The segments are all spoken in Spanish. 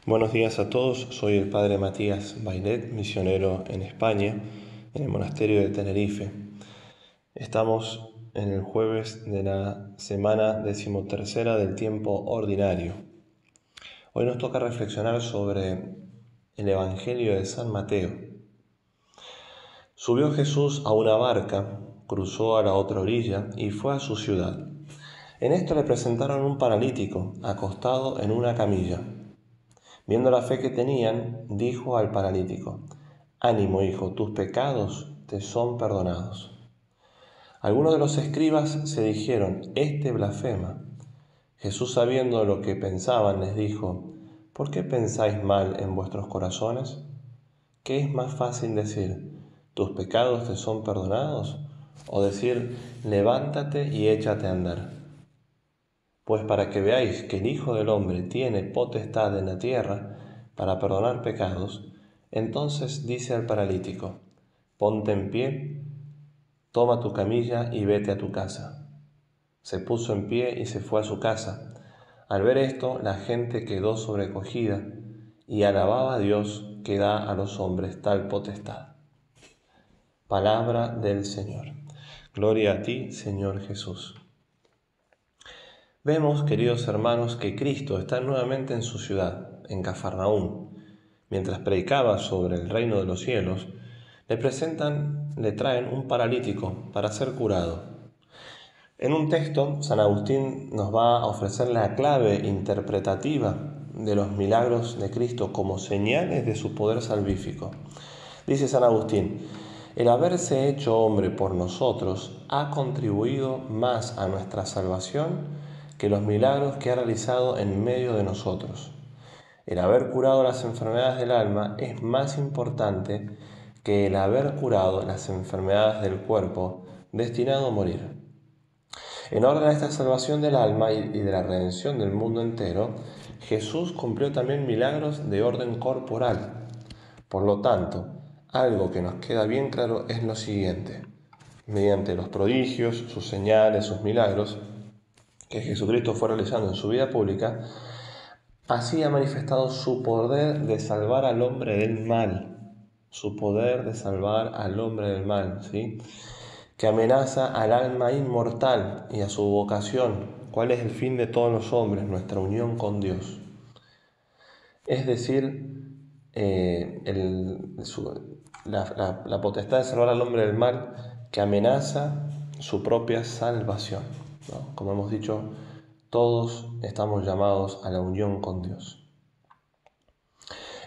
Buenos días a todos, soy el Padre Matías Bailet, misionero en España, en el monasterio de Tenerife. Estamos en el jueves de la semana 13ª del tiempo ordinario. Hoy nos toca reflexionar sobre el Evangelio de San Mateo. Subió Jesús a una barca, cruzó a la otra orilla y fue a su ciudad. En esto le presentaron un paralítico, acostado en una camilla. Viendo la fe que tenían, dijo al paralítico: «Ánimo, hijo, tus pecados te son perdonados». Algunos de los escribas se dijeron: «Este blasfema». Jesús, sabiendo lo que pensaban, les dijo: «¿Por qué pensáis mal en vuestros corazones? ¿Qué es más fácil decir: tus pecados te son perdonados? O decir: levántate y échate a andar? Pues para que veáis que el Hijo del Hombre tiene potestad en la tierra para perdonar pecados, entonces dice al paralítico: ponte en pie, toma tu camilla y vete a tu casa. Se puso en pie y se fue a su casa. Al ver esto, la gente quedó sobrecogida y alababa a Dios que da a los hombres tal potestad. Palabra del Señor. Gloria a ti, Señor Jesús. Vemos, queridos hermanos, que Cristo está nuevamente en su ciudad, en Cafarnaúm. Mientras predicaba sobre el reino de los cielos, le traen un paralítico para ser curado. En un texto, San Agustín nos va a ofrecer la clave interpretativa de los milagros de Cristo como señales de su poder salvífico. Dice San Agustín: el haberse hecho hombre por nosotros ha contribuido más a nuestra salvación que los milagros que ha realizado en medio de nosotros. El haber curado las enfermedades del alma es más importante que el haber curado las enfermedades del cuerpo destinado a morir. En orden a esta salvación del alma y de la redención del mundo entero, Jesús cumplió también milagros de orden corporal. Por lo tanto, algo que nos queda bien claro es lo siguiente: mediante los prodigios, sus señales, sus milagros que Jesucristo fue realizando en su vida pública, así ha manifestado su poder de salvar al hombre del mal, su poder de salvar al hombre del mal, ¿sí? Que amenaza al alma inmortal y a su vocación. ¿Cuál es el fin de todos los hombres? Nuestra unión con Dios. Es decir, la potestad de salvar al hombre del mal que amenaza su propia salvación, ¿no? Como hemos dicho, todos estamos llamados a la unión con Dios.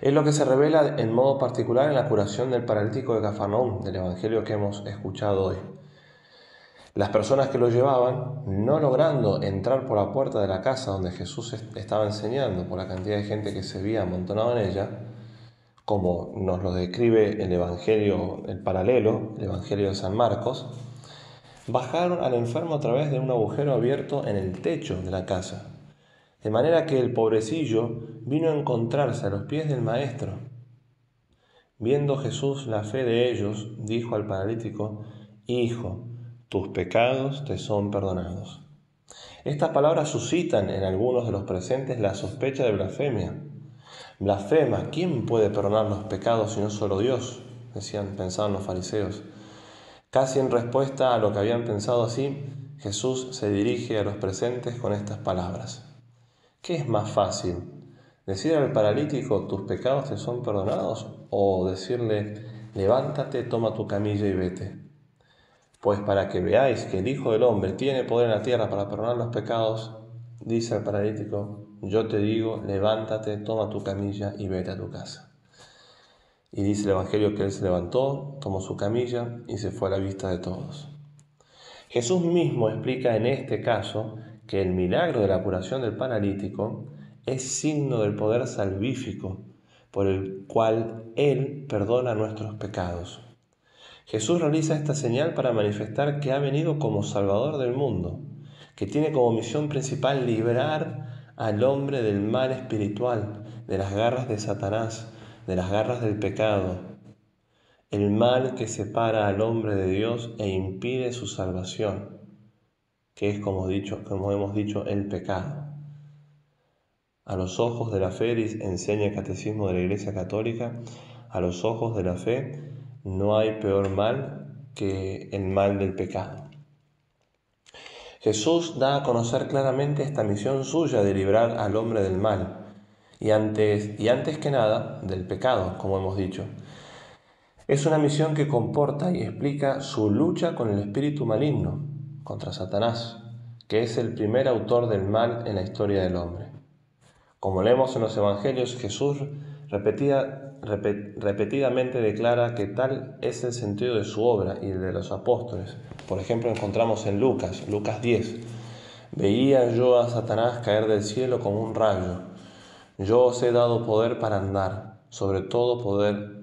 Es lo que se revela en modo particular en la curación del paralítico de Cafarnaúm, del Evangelio que hemos escuchado hoy. Las personas que lo llevaban, no logrando entrar por la puerta de la casa donde Jesús estaba enseñando, por la cantidad de gente que se había amontonado en ella, como nos lo describe el Evangelio, el paralelo, el Evangelio de San Marcos, bajaron al enfermo a través de un agujero abierto en el techo de la casa, de manera que el pobrecillo vino a encontrarse a los pies del Maestro. Viendo Jesús la fe de ellos, dijo al paralítico: «Hijo, tus pecados te son perdonados». Estas palabras suscitan en algunos de los presentes la sospecha de blasfemia. «Blasfema, ¿quién puede perdonar los pecados sino solo Dios?», pensaban los fariseos. Casi en respuesta a lo que habían pensado así, Jesús se dirige a los presentes con estas palabras: ¿qué es más fácil? ¿Decir al paralítico: tus pecados te son perdonados? ¿O decirle: levántate, toma tu camilla y vete? Pues para que veáis que el Hijo del Hombre tiene poder en la tierra para perdonar los pecados, dice al paralítico: yo te digo, levántate, toma tu camilla y vete a tu casa. Y dice el Evangelio que él se levantó, tomó su camilla y se fue a la vista de todos. Jesús mismo explica en este caso que el milagro de la curación del paralítico es signo del poder salvífico por el cual Él perdona nuestros pecados. Jesús realiza esta señal para manifestar que ha venido como Salvador del mundo, que tiene como misión principal librar al hombre del mal espiritual, de las garras de Satanás, de las garras del pecado, el mal que separa al hombre de Dios e impide su salvación, que es, como hemos dicho, el pecado. A los ojos de la fe, enseña el Catecismo de la Iglesia Católica, a los ojos de la fe no hay peor mal que el mal del pecado. Jesús da a conocer claramente esta misión suya de librar al hombre del mal y antes que nada del pecado, como hemos dicho. Es una misión que comporta y explica su lucha con el espíritu maligno, contra Satanás, que es el primer autor del mal en la historia del hombre. Como leemos en los Evangelios, Jesús repetidamente declara que tal es el sentido de su obra y el de los apóstoles. Por ejemplo, encontramos en Lucas 10. Veía yo a Satanás caer del cielo como un rayo. Yo os he dado poder para andar, sobre todo poder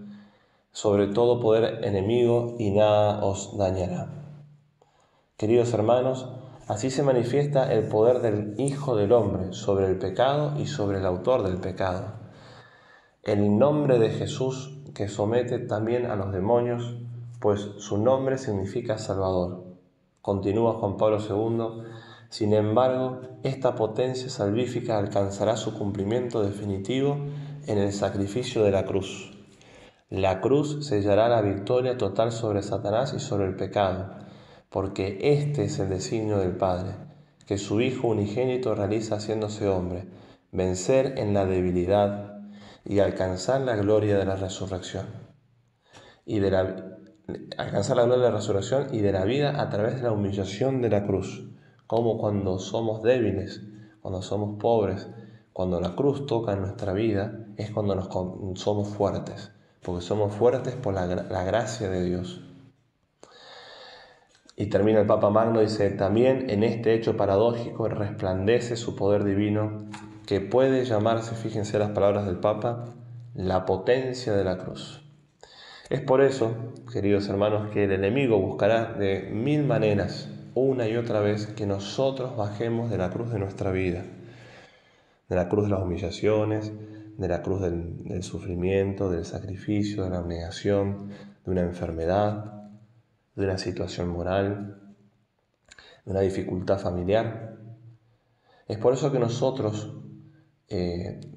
enemigo, y nada os dañará. Queridos hermanos, así se manifiesta el poder del Hijo del Hombre sobre el pecado y sobre el autor del pecado. El nombre de Jesús, que somete también a los demonios, pues su nombre significa Salvador. Continúa Juan Pablo II, sin embargo, esta potencia salvífica alcanzará su cumplimiento definitivo en el sacrificio de la cruz. La cruz sellará la victoria total sobre Satanás y sobre el pecado, porque este es el designio del Padre, que su Hijo unigénito realiza haciéndose hombre, vencer en la debilidad y alcanzar la gloria de la resurrección. Alcanzar la gloria de la resurrección y de la vida a través de la humillación de la cruz, como cuando somos débiles, cuando somos pobres, cuando la cruz toca en nuestra vida, es cuando somos fuertes, porque somos fuertes por la gracia de Dios. Y termina el Papa Magno, dice, también en este hecho paradójico resplandece su poder divino, que puede llamarse, fíjense las palabras del Papa, la potencia de la cruz. Es por eso, queridos hermanos, que el enemigo buscará de 1000 maneras, una y otra vez, que nosotros bajemos de la cruz de nuestra vida, de la cruz de las humillaciones, de la cruz del sufrimiento, del sacrificio, de la abnegación, de una enfermedad, de una situación moral, de una dificultad familiar. Es por eso que nosotros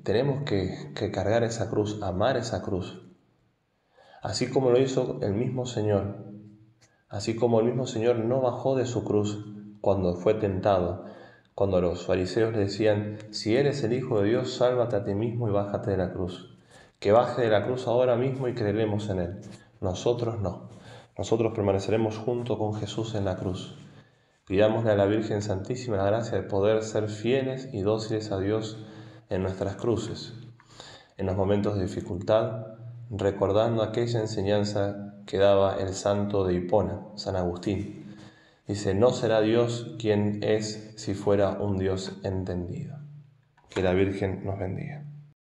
tenemos que cargar esa cruz, amar esa cruz, así como lo hizo el mismo Señor, así como el mismo Señor no bajó de su cruz cuando fue tentado, cuando los fariseos le decían, si eres el Hijo de Dios, sálvate a ti mismo y bájate de la cruz. Que baje de la cruz ahora mismo y creeremos en Él. Nosotros no. Nosotros permaneceremos junto con Jesús en la cruz. Pidámosle a la Virgen Santísima la gracia de poder ser fieles y dóciles a Dios en nuestras cruces, en los momentos de dificultad, recordando aquella enseñanza que daba el santo de Hipona, San Agustín. Dice, no será Dios quien es si fuera un Dios entendido. Que la Virgen nos bendiga.